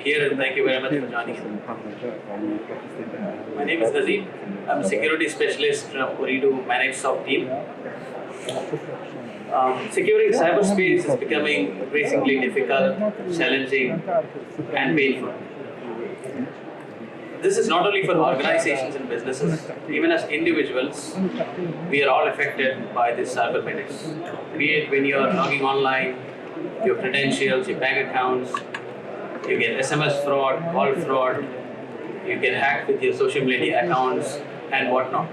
here, and thank you very much for joining us. My name is Nazeeb. I'm a security specialist from Ooredoo Managed SOC team. Securing cyberspace is becoming increasingly difficult, challenging, and painful. This is not only for organizations and businesses, even as individuals, we are all affected by this cyber menace. Be it when you are logging online, your credentials, your bank accounts, you get SMS fraud, call fraud, you get hacked with your social media accounts and whatnot.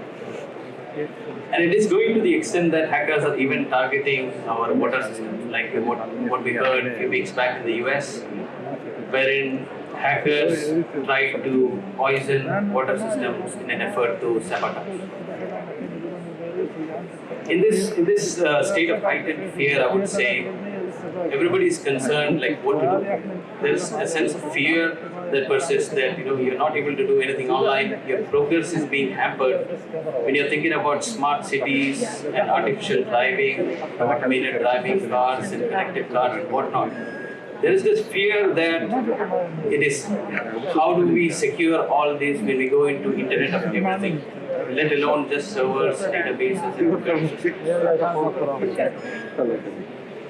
And it is going to the extent that hackers are even targeting our water systems, like what we heard a few weeks back in the US, wherein hackers try to poison water systems in an effort to sabotage. In this state of heightened fear, I would say, everybody is concerned like what to do. There's a sense of fear that persists, that you're not able to do anything online, your progress is being hampered. When you're thinking about smart cities and artificial driving, automated driving cars and connected cars and whatnot, there is this fear that it is, how do we secure all this when we go into Internet of Everything, let alone just servers, databases, and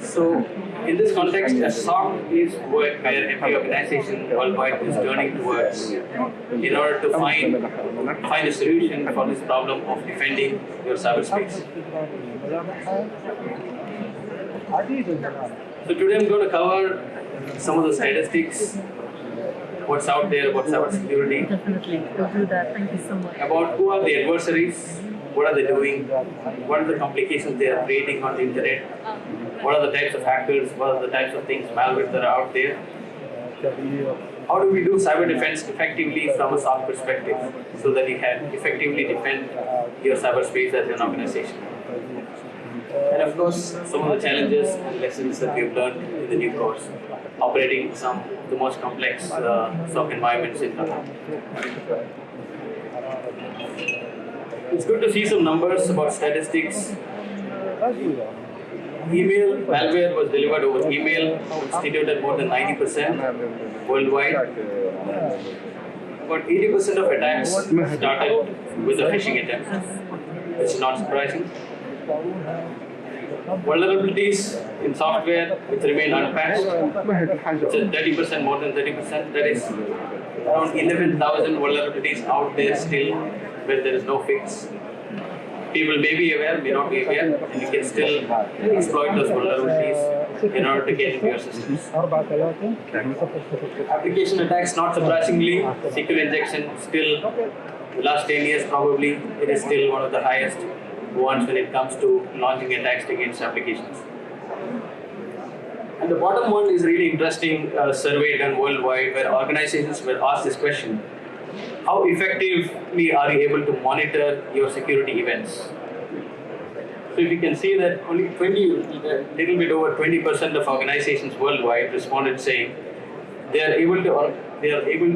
so, in this context, a SOC is where every organization worldwide is turning towards in order to find a solution for this problem of defending your cyberspace. So today I'm going to cover some of the statistics, what's out there about cybersecurity. Definitely, we'll do that. Thank you so much. About who are the adversaries, what are they doing, what are the complications they are creating on the internet, what are the types of hackers, what are the types of things, malware that are out there. How do we do cyber defense effectively from a SOC perspective so that you can effectively defend your cyberspace as an organization. And of course, some of the challenges and lessons that we've learned in the new course, operating some of the most complex SOC environments in Qatar. It's good to see some numbers about statistics. Email malware was delivered over email, constituted more than 90% worldwide. About 80% of attacks started with a phishing attempt, which is not surprising. Vulnerabilities in software which remain unpatched, which is 30%, more than 30%. That is around 11,000 vulnerabilities out there still where there is no fix. People may be aware, may not be aware, and you can still exploit those vulnerabilities in order to get into your systems. Application attacks, not surprisingly, SQL injection still, the last 10 years probably, it is still one of the highest ones when it comes to launching attacks against applications. And the bottom one is really interesting survey done worldwide where organizations were asked this question: how effectively are you able to monitor your security events? So if you can see that only little bit over 20% of organizations worldwide responded saying they are able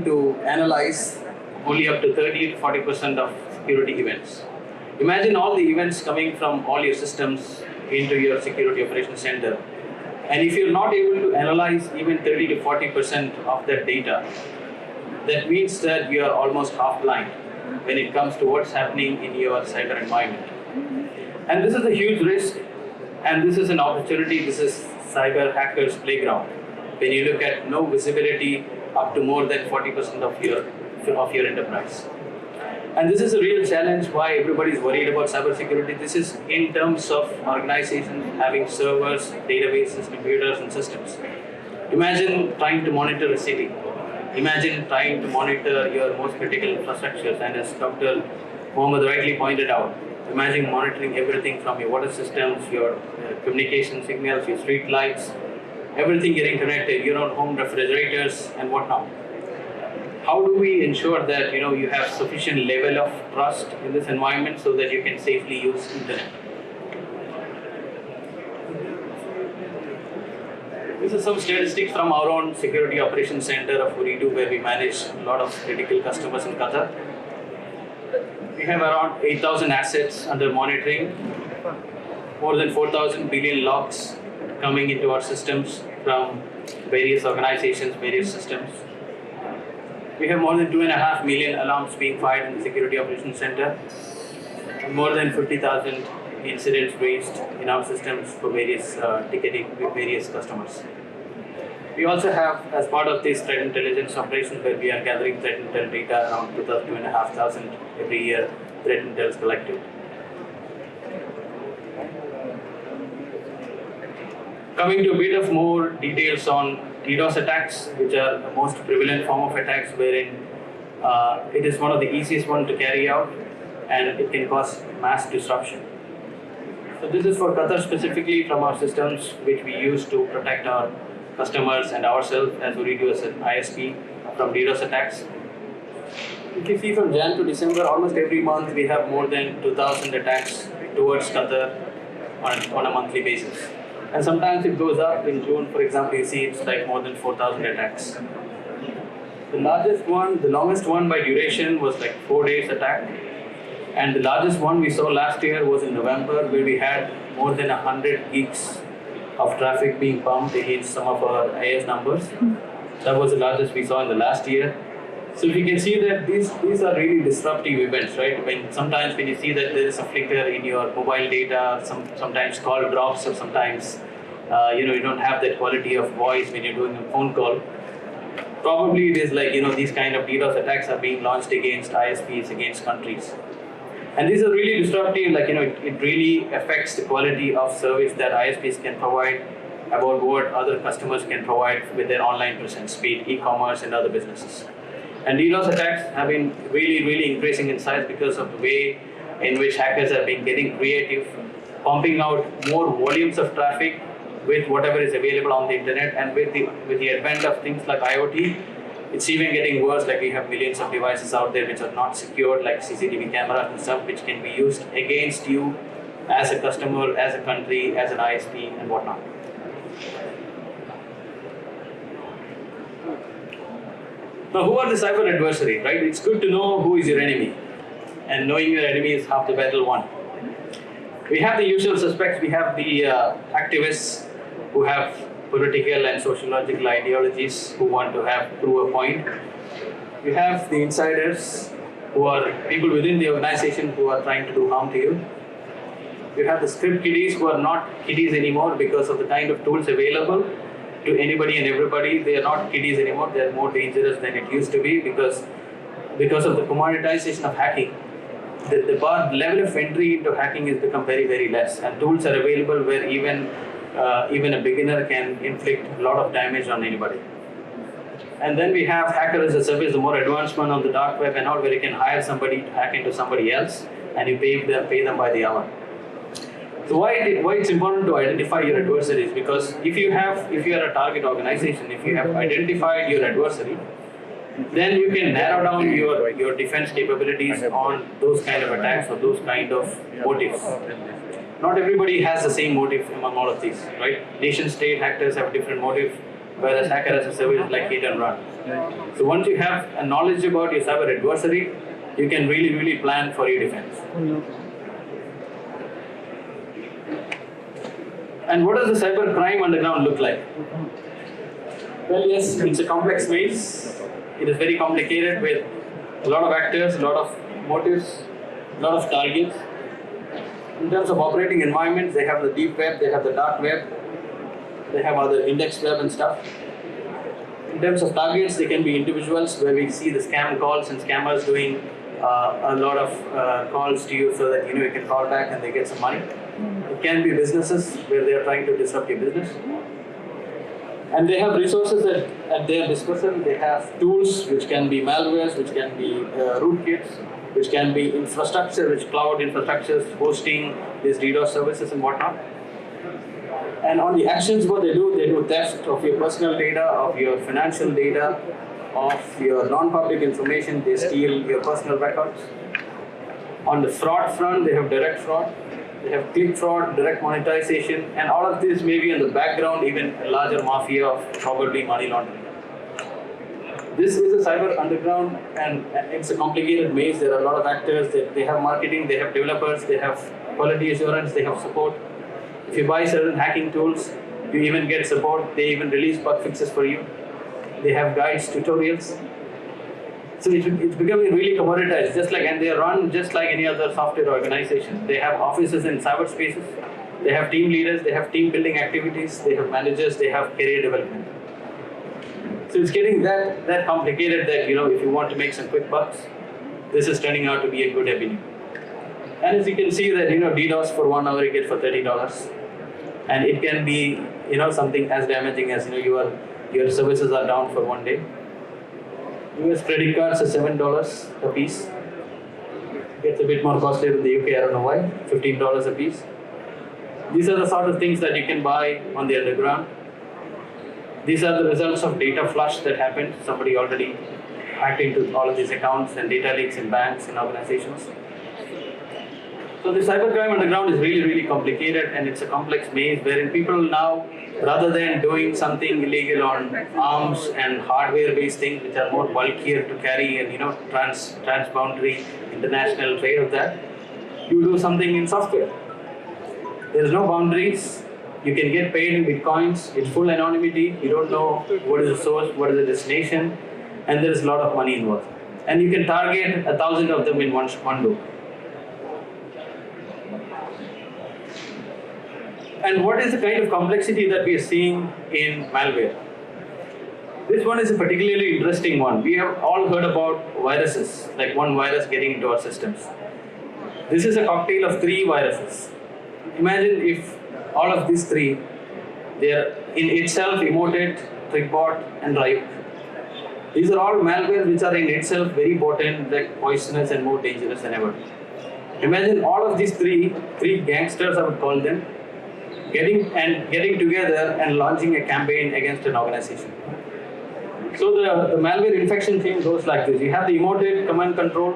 to analyze only up to 30 to 40% of security events. Imagine all the events coming from all your systems into your security operations center. And if you're not able to analyze even 30 to 40% of that data, that means that you are almost half blind when it comes to what's happening in your cyber environment. And this is a huge risk, and this is an opportunity. This is cyber hackers' playground. When you look at no visibility up to more than 40% of your enterprise. And this is a real challenge why everybody is worried about cybersecurity. This is in terms of organizations having servers, databases, computers, and systems. Imagine trying to monitor a city. Imagine trying to monitor your most critical infrastructures, and as Dr. Mohammed rightly pointed out, imagine monitoring everything from your water systems, your communication signals, your street lights, everything getting connected, your own home refrigerators and whatnot. How do we ensure that you have sufficient level of trust in this environment so that you can safely use internet? This is some statistics from our own Security Operations Center of Ooredoo, where we manage a lot of critical customers in Qatar. We have around 8,000 assets under monitoring, more than 4,000 billion logs coming into our systems from various organizations, various systems. We have more than 2.5 million alarms being fired in the Security Operations Center, and more than 50,000 incidents raised in our systems for various ticketing with various customers. We also have, as part of this threat intelligence operations, where we are gathering threat intel data, around 2,500 every year, threat intel is collected. Coming to a bit of more details on Ddos attacks, which are the most prevalent form of attacks, wherein it is one of the easiest one to carry out, and it can cause mass disruption. So this is for Qatar specifically, from our systems which we use to protect our customers and ourselves as Ooredoo as an ISP from Ddos attacks. If you see from Jan to December, almost every month we have more than 2,000 attacks towards Qatar on a monthly basis. And sometimes it goes up. In June, for example, you see it's like more than 4,000 attacks. The largest one, the longest one by duration was like 4 days attack. And the largest one we saw last year was in November, where we had more than 100 gigs of traffic being pumped against some of our IS numbers. That was the largest we saw in the last year. So you can see that these are really disruptive events, right? Sometimes when you see that there is a flicker in your mobile data, sometimes call drops, or sometimes you don't have that quality of voice when you're doing a phone call. Probably it is like these kind of DDoS attacks are being launched against ISPs, against countries. And these are really disruptive, it really affects the quality of service that ISPs can provide about what other customers can provide with their online presence, be it e-commerce and other businesses. And DDoS attacks have been really increasing in size because of the way in which hackers have been getting creative, pumping out more volumes of traffic with whatever is available on the internet, and with the advent of things like IoT, it's even getting worse. Like we have millions of devices out there which are not secured, like CCTV cameras and stuff, which can be used against you as a customer, as a country, as an ISP, and whatnot. Now, who are the cyber adversary, right? It's good to know who is your enemy, and knowing your enemy is half the battle won. We have the usual suspects. We have the activists who have political and sociological ideologies who want to prove a point. We have the insiders, who are people within the organization who are trying to do harm to you. You have the script kiddies, who are not kiddies anymore because of the kind of tools available to anybody and everybody. They are not kiddies anymore. They are more dangerous than it used to be because of the commoditization of hacking. The level of entry into hacking has become very less, and tools are available where even a beginner can inflict a lot of damage on anybody. And then we have hacker as a service, the more advanced one on the dark web and all, where you can hire somebody to hack into somebody else, and you pay them by the hour. So why it's important to identify your adversaries? Because if you are a target organization, if you have identified your adversary, then you can narrow down your defense capabilities on those kind of attacks or those kind of motives. Not everybody has the same motive among all of these, right? Nation-state actors have a different motive, whereas hacker as a service is like hit and run. So once you have a knowledge about your cyber adversary, you can really plan for your defense. And what does the cyber crime underground look like? Well, yes, it's a complex maze. It is very complicated with a lot of actors, a lot of motives, a lot of targets. In terms of operating environments, they have the deep web, they have the dark web, they have other index web and stuff. In terms of targets, they can be individuals, where we see the scam calls and scammers doing a lot of calls to you so that you can call back and they get some money. It can be businesses where they are trying to disrupt your business. And they have resources at their disposal. They have tools which can be malwares, which can be rootkits, which can be infrastructure, which cloud infrastructures, hosting these DDoS services and whatnot. And on the actions, what they do theft of your personal data, of your financial data, of your non-public information. They steal your personal records. On the fraud front, they have direct fraud. They have click fraud, direct monetization, and all of this may be in the background, even a larger mafia of probably money laundering. This is a cyber underground, and it's a complicated maze. There are a lot of actors. They have marketing, they have developers, they have quality assurance, they have support. If you buy certain hacking tools, you even get support. They even release bug fixes for you. They have guides, tutorials. So it's becoming really commoditized, and they run just like any other software organization. They have offices in cyberspaces, they have team leaders, they have team building activities, they have managers, they have career development. So it's getting that complicated that if you want to make some quick bucks, this is turning out to be a good avenue. And as you can see that DDoS for 1 hour you get for $30, and it can be something as damaging as your services are down for 1 day. US credit cards are $7 a piece. Gets a bit more costly in the UK, I don't know why, $15 a piece. These are the sort of things that you can buy on the underground. These are the results of data flush that happened. Somebody already hacked into all of these accounts and data leaks in banks and organizations. So the cybercrime underground is really, really complicated, and it's a complex maze wherein people now, rather than doing something illegal on arms and hardware-based things which are more bulkier to carry and transboundary international trade of that, you do something in software. There's no boundaries. You can get paid in bitcoins. It's full anonymity. You don't know what is the source, what is the destination, and there is a lot of money involved. And you can target 1,000 of them in one go. And what is the kind of complexity that we are seeing in malware? This one is a particularly interesting one. We have all heard about viruses, like one virus getting into our systems. This is a cocktail of 3 viruses. Imagine if all of these 3, they are in itself emoted, trickbot, and Ryuk. These are all malware which are in itself very potent, like poisonous and more dangerous than ever. Imagine all of these three gangsters, I would call them, getting together and launching a campaign against an organization. So the malware infection chain goes like this. You have the emoted command control.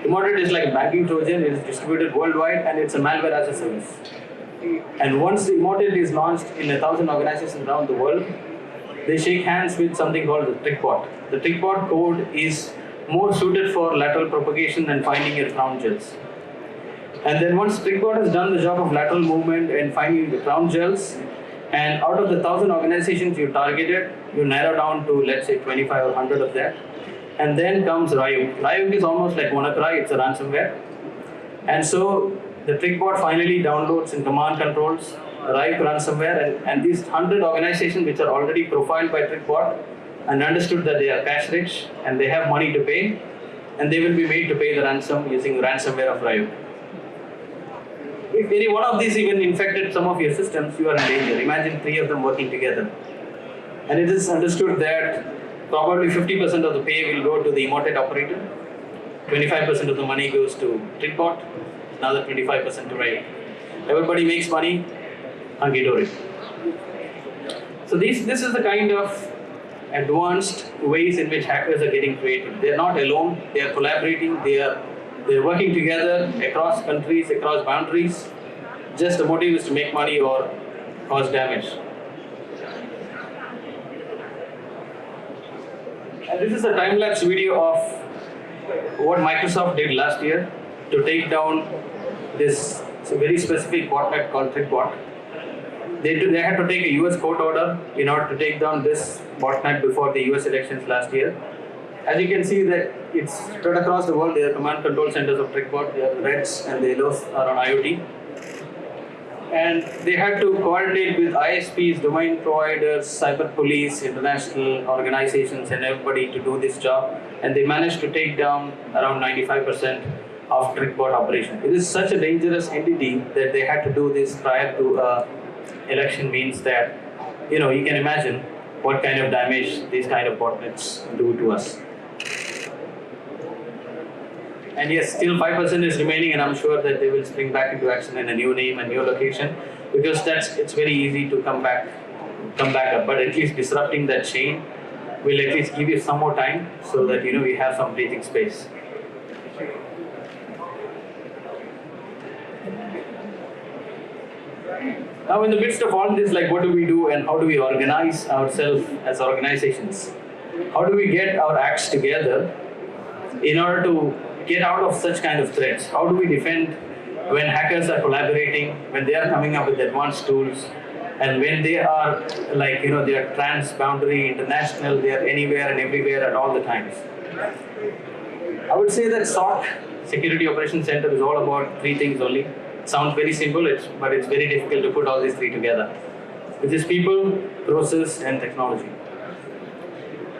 Emoted is like a banking trojan. It is distributed worldwide, and it's a malware as a service. And once the emoted is launched in 1,000 organizations around the world, they shake hands with something called the trickbot. The trickbot code is more suited for lateral propagation and finding your crown jewels. And then once trickbot has done the job of lateral movement and finding the crown jewels, and out of the 1,000 organizations you targeted, you narrow down to, let's say, 25 or 100 of that. And then comes Ryuk. Ryuk is almost like WannaCry, it's a ransomware. And so the trickbot finally downloads and command controls Ryuk ransomware, and these 100 organizations which are already profiled by trickbot and understood that they are cash rich and they have money to pay, and they will be made to pay the ransom using ransomware of Ryuk. If any one of these even infected some of your systems, you are in danger. Imagine 3 of them working together. And it is understood that probably 50% of the pay will go to the emoted operator, 25% of the money goes to trickbot, another 25% to Ryuk. Everybody makes money, hunky-dory. So this is the kind of advanced ways in which hackers are getting creative. They are not alone, they are collaborating, they're working together across countries, across boundaries. Just the motive is to make money or cause damage. And this is a time-lapse video of what Microsoft did last year to take down this very specific botnet called TrickBot. They had to take a US court order in order to take down this botnet before the US elections last year. As you can see that it's spread across the world. There are command control centers of TrickBot. There are the reds and the yellows are on IoT. And they had to coordinate with ISPs, domain providers, cyber police, international organizations, and everybody to do this job. And they managed to take down around 95% of TrickBot operation. It is such a dangerous entity that they had to do this prior to election. Means that you can imagine what kind of damage these kind of botnets do to us. And yes, still 5% is remaining, and I'm sure that they will spring back into action in a new name and new location, because it's very easy to come back up. But at least disrupting that chain will at least give you some more time, so that we have some breathing space. Now, in the midst of all this, what do we do and how do we organize ourselves as organizations? How do we get our acts together in order to get out of such kind of threats? How do we defend when hackers are collaborating, when they are coming up with advanced tools, and when they are they are transboundary, international, they are anywhere and everywhere at all the times? I would say that SOC, Security Operations Center, is all about three things only. It sounds very simple, but it's very difficult to put all these three together, which is people, process, and technology.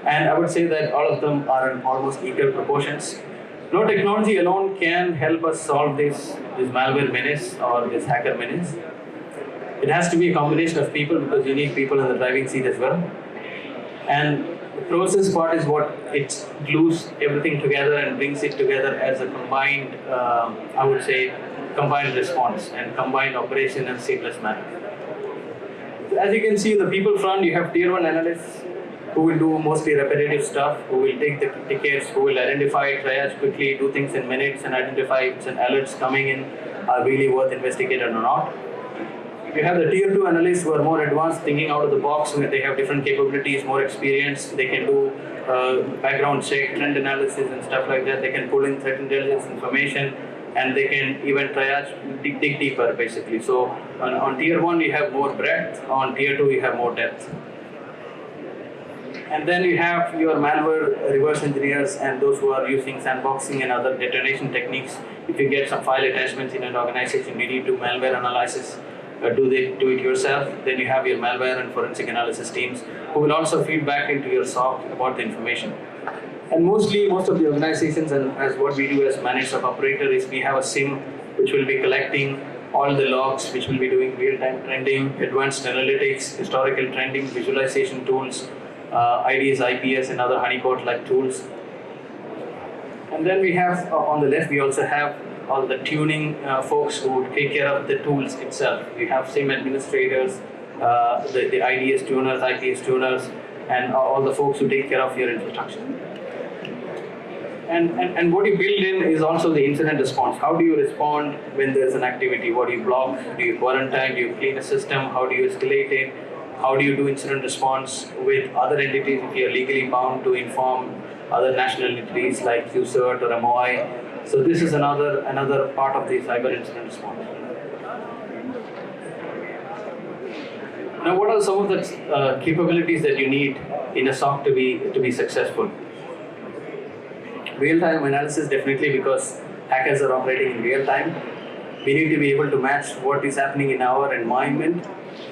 And I would say that all of them are in almost equal proportions. No technology alone can help us solve this malware menace or this hacker menace. It has to be a combination of people, because you need people in the driving seat as well. And the process part is what it glues everything together and brings it together as a combined, I would say, combined response and combined operation in a seamless manner. As you can see, in the people front, you have tier 1 analysts who will do mostly repetitive stuff, who will take the tickets, who will identify, triage quickly, do things in minutes, and identify if an alerts coming in are really worth investigated or not. You have the tier 2 analysts who are more advanced, thinking out of the box, where they have different capabilities, more experience. They can do background check, trend analysis, and stuff like that. They can pull in threat intelligence information, and they can even triage, dig deeper, basically. So on tier 1, you have more breadth. On tier 2, you have more depth. And then you have your malware reverse engineers and those who are using sandboxing and other detonation techniques. If you get some file attachments in an organization, you need to malware analysis. Do it yourself. Then you have your malware and forensic analysis teams who will also feed back into your SOC about the information. And most of the organizations, and as what we do as managed SOC operator, is we have a SIM which will be collecting all the logs, which will be doing real-time trending, advanced analytics, historical trending, visualization tools, IDS, IPS, and other honeypot-like tools. And then we have, on the left, we also have all the tuning folks who take care of the tools itself. We have SIM administrators, the IDS tuners, IPS tuners, and all the folks who take care of your infrastructure. And what you build in is also the incident response. How do you respond when there's an activity? What do you block? Do you quarantine? Do you clean a system? How do you escalate it? How do you do incident response with other entities if you're legally bound to inform other national entities like QCERT or MOI? So this is another part of the cyber incident response. Now, what are some of the capabilities that you need in a SOC to be successful? Real-time analysis, definitely, because hackers are operating in real time. We need to be able to match what is happening in our environment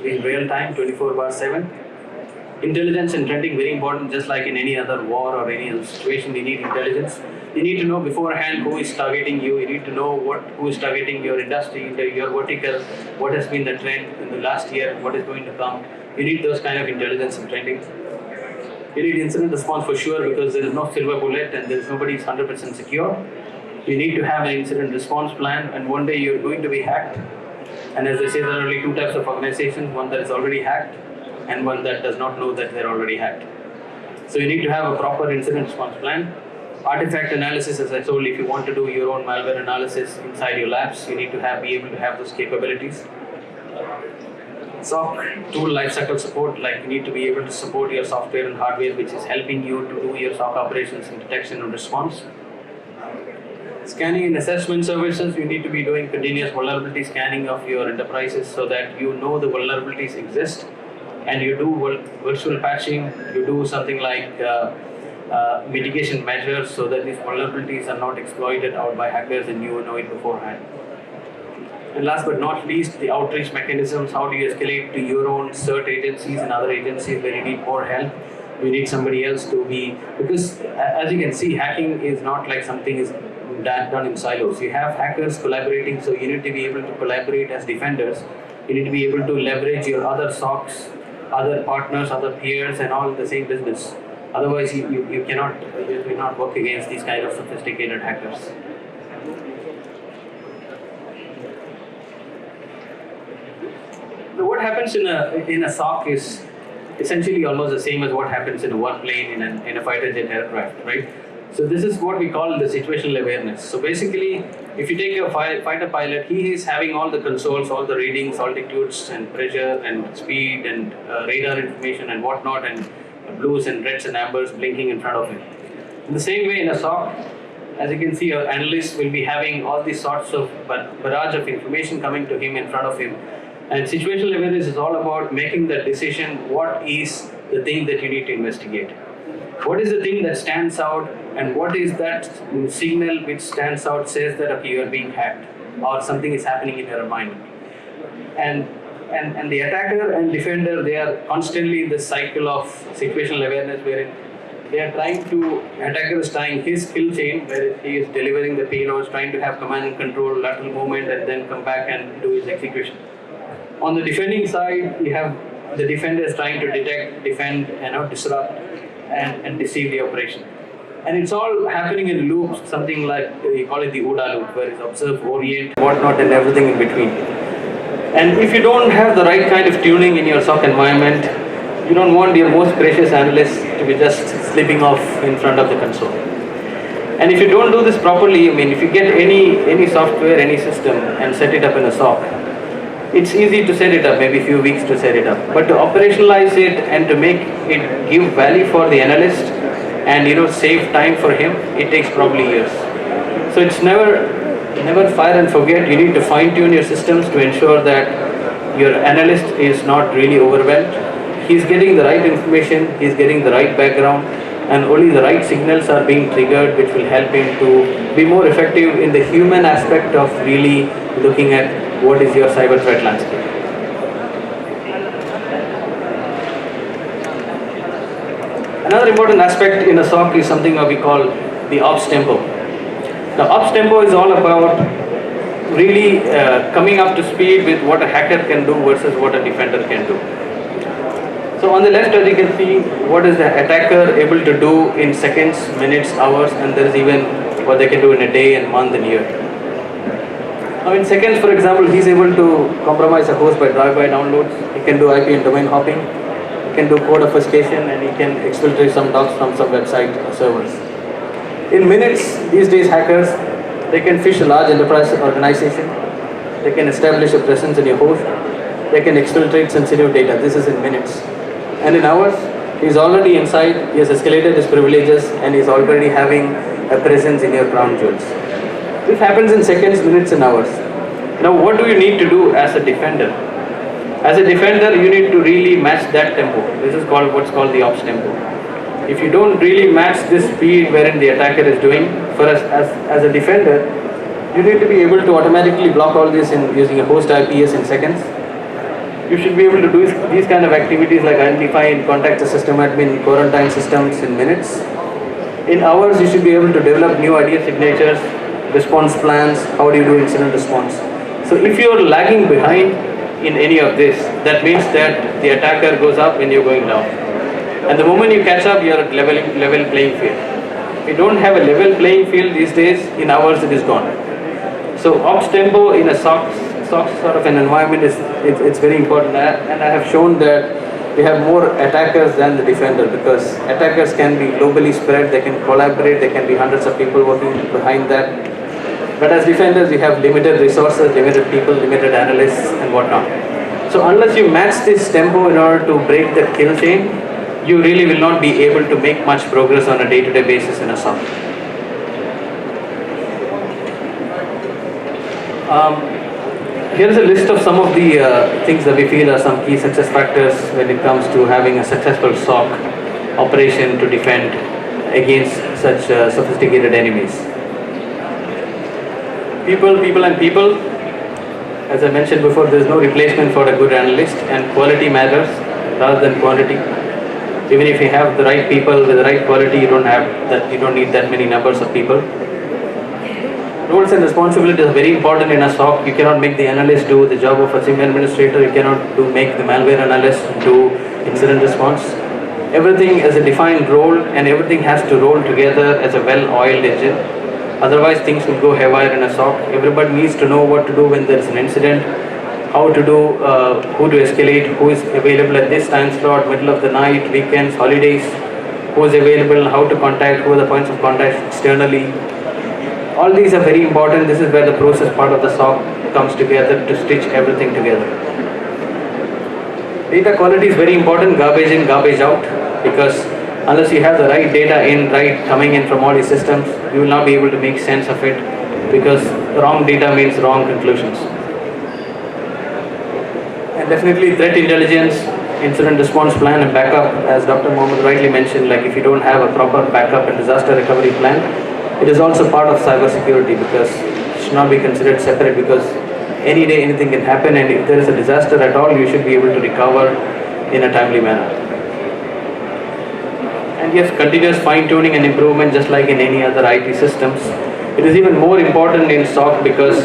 in real time, 24/7. Intelligence and trending, very important, just like in any other war or any other situation, you need intelligence. You need to know beforehand who is targeting you. You need to know who is targeting your industry, your vertical, what has been the trend in the last year, what is going to come. You need those kind of intelligence and trending. You need incident response for sure, because there is no silver bullet and nobody is 100% secure. You need to have an incident response plan, and one day you're going to be hacked. And as I say, there are only two types of organizations, one that is already hacked and one that does not know that they're already hacked. So you need to have a proper incident response plan. Artifact analysis, as I told you, if you want to do your own malware analysis inside your labs, you need to be able to have those capabilities. SOC tool lifecycle support, like you need to be able to support your software and hardware which is helping you to do your SOC operations and detection and response. Scanning and assessment services, you need to be doing continuous vulnerability scanning of your enterprises so that you know the vulnerabilities exist, and you do virtual patching, you do something like mitigation measures so that these vulnerabilities are not exploited out by hackers and you know it beforehand. And last but not least, the outreach mechanisms. How do you escalate to your own CERT agencies and other agencies where you need more help? You need somebody else to be, because as you can see, hacking is not like something is done in silos. You have hackers collaborating, so you need to be able to collaborate as defenders. You need to be able to leverage your other SOCs, other partners, other peers, and all in the same business. Otherwise, you cannot work against these kind of sophisticated hackers. So what happens in a SOC is essentially almost the same as what happens in a warplane in a fighter jet aircraft, right? So this is what we call the situational awareness. So basically, if you take a fighter pilot, he is having all the consoles, all the readings, altitudes and pressure and speed and radar information and whatnot, and blues and reds and ambers blinking in front of him. In the same way, in a SOC, as you can see, our analysts will be having all these sorts of barrage of information coming to him in front of him. And situational awareness is all about making the decision, what is the thing that you need to investigate? What is the thing that stands out And what is that signal which stands out, says that okay, you are being hacked or something is happening in your environment. And the attacker and defender, they are constantly in this cycle of situational awareness wherein they are trying to, attacker is trying his kill chain where he is delivering the payloads, trying to have command and control, lateral movement, and then come back and do his execution. On the defending side, you have the defenders trying to detect, defend, disrupt, and deceive the operation. And it's all happening in loops, something like we call it the OODA loop, where it's observe, orient, whatnot, and everything in between. And if you don't have the right kind of tuning in your SOC environment, you don't want your most precious analyst to be just slipping off in front of the console. And if you don't do this properly, if you get any software, any system, and set it up in a SOC, it's easy to set it up, maybe a few weeks to set it up. But to operationalize it and to make it give value for the analyst and save time for him, it takes probably years. So it's never fire and forget. You need to fine tune your systems to ensure that your analyst is not really overwhelmed. He's getting the right information, he's getting the right background, and only the right signals are being triggered which will help him to be more effective in the human aspect of really looking at what is your cyber threat landscape. Another important aspect in a SOC is something that we call the ops tempo. The ops tempo is all about really coming up to speed with what a hacker can do versus what a defender can do. So on the left, as you can see, what is the attacker able to do in seconds, minutes, hours, and there is even what they can do in a day and month and year. Now in seconds, for example, he's able to compromise a host by drive-by downloads. He can do IP and domain hopping. He can do code obfuscation, and he can exfiltrate some docs from some website servers. In minutes, these days hackers, they can phish a large enterprise organization. They can establish a presence in your host. They can exfiltrate sensitive data. This is in minutes. And in hours, he's already inside, he has escalated his privileges, and he's already having a presence in your crown jewels. This happens in seconds, minutes, and hours. Now, what do you need to do as a defender? As a defender, you need to really match that tempo. This is called what's called the ops tempo. If you don't really match this speed wherein the attacker is doing, for us as a defender, you need to be able to automatically block all this in using a host IPS in seconds. You should be able to do these kind of activities like identify and contact the system admin, quarantine systems in minutes. In hours, you should be able to develop new idea signatures, response plans, how do you do incident response. So if you're lagging behind in any of this, that means that the attacker goes up and you're going down. And the moment you catch up, you're at level playing field. If you don't have a level playing field these days, in hours it is gone. So ops tempo in a SOC sort of an environment it's very important, and I have shown that we have more attackers than the defender, because attackers can be globally spread, they can collaborate, there can be hundreds of people working behind that. But as defenders, you have limited resources, limited people, limited analysts and whatnot. So unless you match this tempo in order to break the kill chain, you really will not be able to make much progress on a day-to-day basis in a SOC. Here's a list of some of the things that we feel are some key success factors when it comes to having a successful SOC operation to defend against such sophisticated enemies. People and people. As I mentioned before, there is no replacement for a good analyst, and quality matters rather than quantity. Even if you have the right people with the right quality, you don't need that many numbers of people. Roles and responsibilities are very important in a SOC. You cannot make the analyst do the job of a SIM administrator. You cannot make the malware analyst do incident response. Everything is a defined role, and everything has to roll together as a well-oiled engine. Otherwise, things will go haywire in a SOC. Everybody needs to know what to do when there is an incident, how to do, who to escalate, who is available at this time slot, middle of the night, weekends, holidays, who is available, how to contact, who are the points of contact externally. All these are very important. This is where the process part of the SOC comes together to stitch everything together. Data quality is very important, garbage in, garbage out, because unless you have the right data in, right coming in from all these systems, you will not be able to make sense of it, because wrong data means wrong conclusions. And definitely threat intelligence incident response plan and backup, as Dr. Mohammed rightly mentioned, like if you don't have a proper backup and disaster recovery plan, it is also part of cybersecurity because it should not be considered separate because any day anything can happen, and if there is a disaster at all, you should be able to recover in a timely manner. And yes, continuous fine-tuning and improvement just like in any other IT systems. It is even more important in SOC because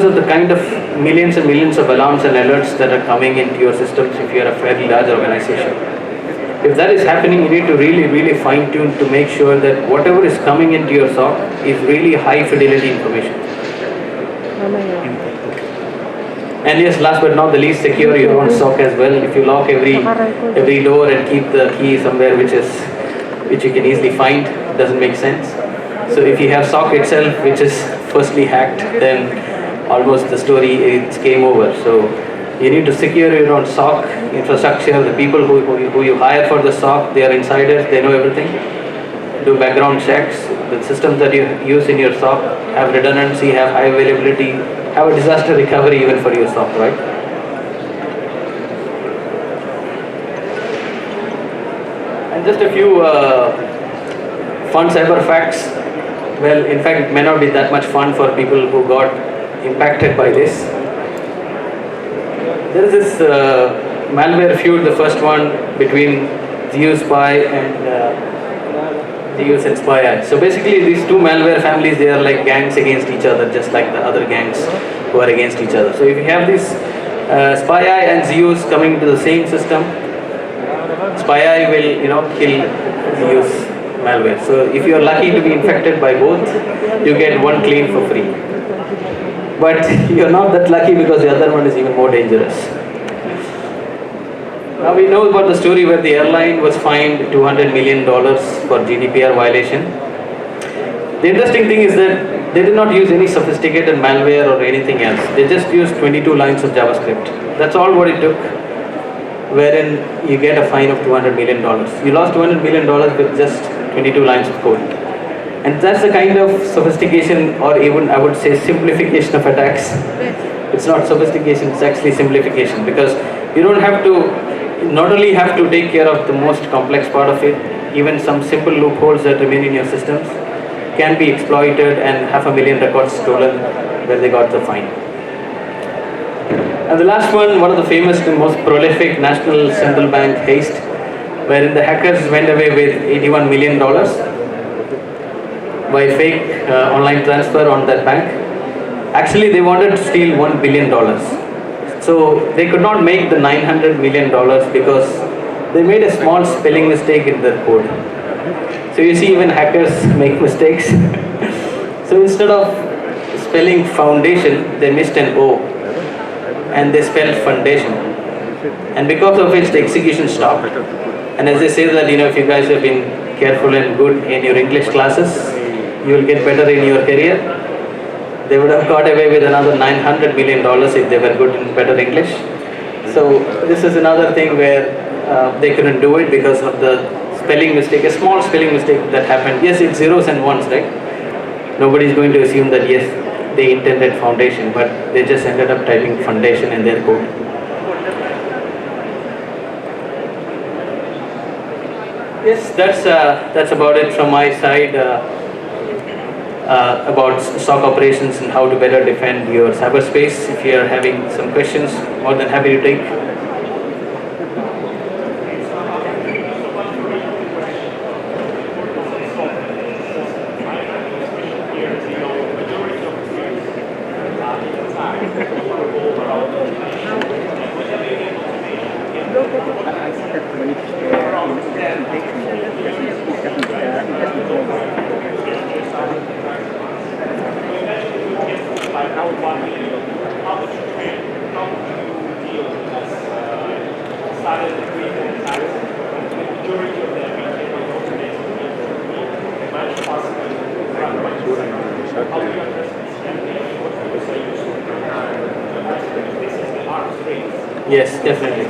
of the kind of millions and millions of alarms and alerts that are coming into your systems if you are a fairly large organization. If that is happening, you need to really fine-tune to make sure that whatever is coming into your SOC is really high fidelity information. And yes, last but not the least, secure your own SOC as well. If you lock every door and keep the key somewhere which you can easily find, doesn't make sense. So if you have SOC itself which is firstly hacked, then almost the story, it's game over. So you need to secure your own SOC infrastructure. The people who you hire for the SOC, they are insiders, they know everything. Do background checks. The systems that you use in your SOC have redundancy, have high availability, have a disaster recovery even for your SOC, right? And just a few fun cyber facts. Well, in fact, it may not be that much fun for people who got impacted by this. There is this malware feud, the first one between GeoSpy and Ddos and SpyEye. So basically these two malware families, they are like gangs against each other, just like the other gangs who are against each other. So if you have this SpyEye and Ddos coming into the same system, SpyEye will kill Ddos malware. So if you are lucky to be infected by both, you get one clean for free. But you are not that lucky because the other one is even more dangerous. Now we know about the story where the airline was fined $200 million for GDPR violation. The interesting thing is that they did not use any sophisticated malware or anything else. They just used 22 lines of JavaScript. That's all what it took, wherein you get a fine of $200 million. You lost $200 million with just 22 lines of code. And that's the kind of sophistication, or even I would say simplification of attacks. It's not sophistication, it's actually simplification, because you don't have to not only have to take care of the most complex part of it, even some simple loopholes that remain in your systems can be exploited and 500,000 records stolen where they got the fine. And the last one of the famous and most prolific national central bank heist, wherein the hackers went away with $81 million by fake online transfer on that bank. Actually, they wanted to steal $1 billion. So they could not make the $900 million because they made a small spelling mistake in their code. So you see, even hackers make mistakes. So instead of spelling foundation, they missed an O and they spelled foundation. And because of which the execution stopped. And as they say that, if you guys have been careful and good in your English classes, you will get better in your career. They would have got away with another $900 million if they were good in better English. So this is another thing where they couldn't do it because of the spelling mistake, a small spelling mistake that happened. Yes, it's zeros and ones, right? Nobody is going to assume that yes, they intended foundation, but they just ended up typing foundation in their code. Yes, that's about it from my side. About SOC operations and how to better defend your cyberspace. If you are having some questions, more than happy to take. Yes, definitely.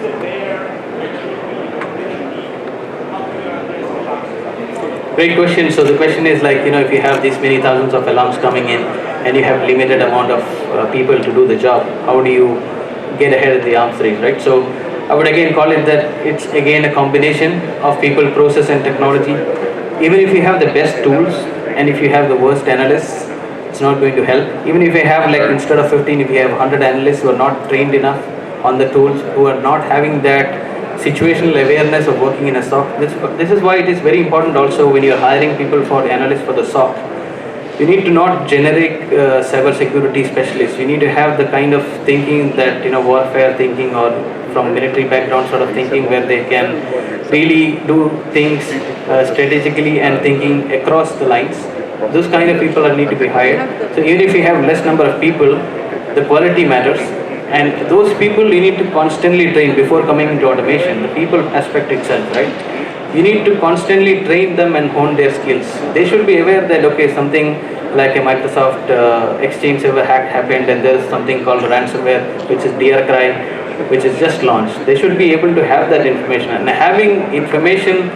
Great question. So the question is like, if you have these many thousands of alarms coming in and you have limited amount of people to do the job, how do you get ahead of the arms race, right? So I would again call it that it's again a combination of people, process and technology. Even if you have the best tools and if you have the worst analysts, it's not going to help. Even if you have, like, instead of 15, if you have 100 analysts who are not trained enough on the tools, who are not having that situational awareness of working in a SOC. This is why it is very important also when you're hiring people for analysts for the SOC. You need to not generic cybersecurity specialists. You need to have the kind of thinking that, warfare thinking or from military background sort of thinking where they can really do things strategically and thinking across the lines. Those kind of people need to be hired. So even if you have less number of people, the quality matters. And those people you need to constantly train before coming into automation, the people aspect itself, right? You need to constantly train them and hone their skills. They should be aware that, okay, something like a Microsoft Exchange server hack happened and there is something called ransomware, which is DRCry, which is just launched. They should be able to have that information. And having information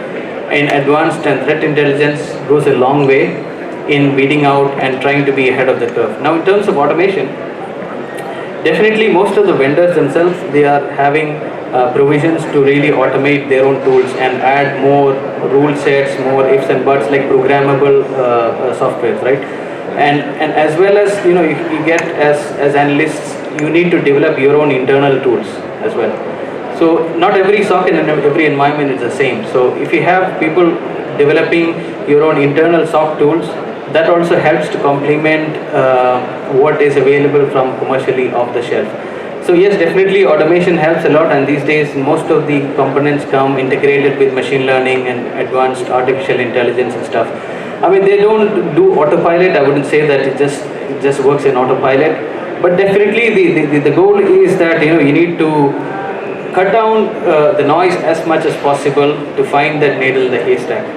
in advanced and threat intelligence goes a long way in weeding out and trying to be ahead of the curve. Now, in terms of automation, definitely most of the vendors themselves, they are having provisions to really automate their own tools and add more rule sets, more ifs and buts, like programmable softwares, right? And as well as, you get as analysts, you need to develop your own internal tools as well. So not every SOC and every environment is the same. So if you have people developing your own internal SOC tools, that also helps to complement what is available from commercially off the shelf. So yes, definitely automation helps a lot, and these days most of the components come integrated with machine learning and advanced artificial intelligence and stuff. I mean, they don't do autopilot. I wouldn't say that it just works in autopilot, but definitely the goal is that you need to cut down the noise as much as possible to find that needle in the haystack.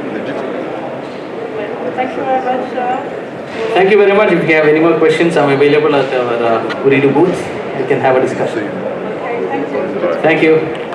Thank you very much, sir. Thank you very much. If you have any more questions, I'm available at our Ooredoo booth. We can have a discussion. Okay, thank you. Thank you.